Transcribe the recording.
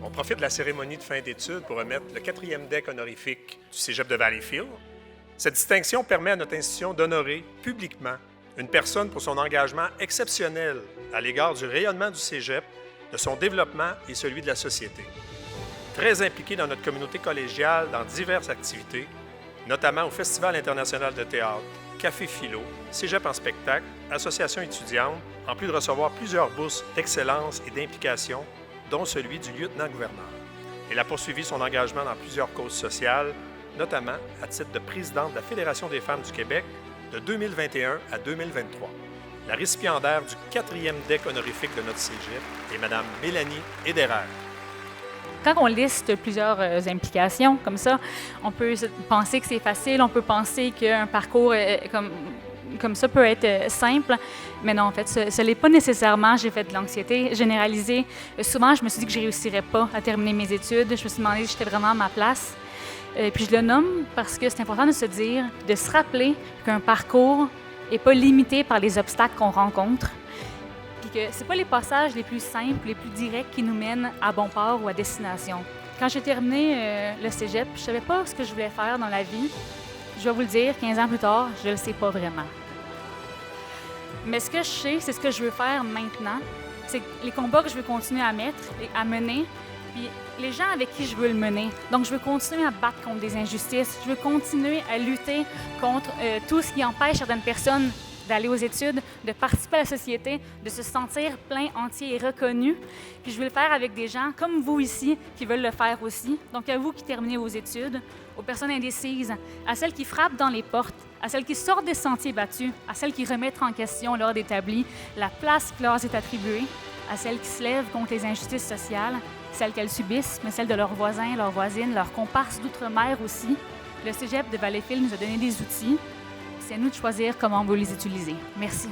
On profite de la cérémonie de fin d'études pour remettre le 4e DEC honorifique du Cégep de Valleyfield. Cette distinction permet à notre institution d'honorer publiquement une personne pour son engagement exceptionnel à l'égard du rayonnement du Cégep, de son développement et celui de la société. Très impliqué dans notre communauté collégiale dans diverses activités, notamment au Festival international de théâtre, Café Philo, Cégep en spectacle, association étudiante, en plus de recevoir plusieurs bourses d'excellence et d'implication, dont celui du lieutenant-gouverneur. Elle a poursuivi son engagement dans plusieurs causes sociales, notamment à titre de présidente de la Fédération des femmes du Québec de 2021 à 2023. La récipiendaire du 4e DEC honorifique de notre cégep est Mme Mélanie Ederer. Quand on liste plusieurs implications comme ça, on peut penser que c'est facile, on peut penser qu'un parcours comme ça peut être simple, mais non, en fait, ce n'est pas nécessairement. J'ai fait de l'anxiété généralisée. Souvent, je me suis dit que je ne réussirais pas à terminer mes études. Je me suis demandé si j'étais vraiment à ma place. Puis je le nomme parce que c'est important de se dire, de se rappeler qu'un parcours n'est pas limité par les obstacles qu'on rencontre, puis que ce n'est pas les passages les plus simples, les plus directs qui nous mènent à bon port ou à destination. Quand j'ai terminé le cégep, je ne savais pas ce que je voulais faire dans la vie. Je vais vous le dire, 15 ans plus tard, je ne le sais pas vraiment. Mais ce que je sais, c'est ce que je veux faire maintenant. C'est les combats que je veux continuer à mener, puis les gens avec qui je veux le mener. Donc, je veux continuer à battre contre des injustices. Je veux continuer à lutter contre tout ce qui empêche certaines personnes d'aller aux études, de participer à la société, de se sentir plein, entier et reconnu. Puis je veux le faire avec des gens comme vous ici qui veulent le faire aussi. Donc, à vous qui terminez vos études, aux personnes indécises, à celles qui frappent dans les portes, à celles qui sortent des sentiers battus, à celles qui remettent en question l'ordre établi, la place qui leur est attribuée, à celles qui se lèvent contre les injustices sociales, celles qu'elles subissent, mais celles de leurs voisins, leurs voisines, leurs comparses d'outre-mer aussi. Le Cégep de Valleyfield nous a donné des outils. C'est à nous de choisir comment on veut les utiliser. Merci.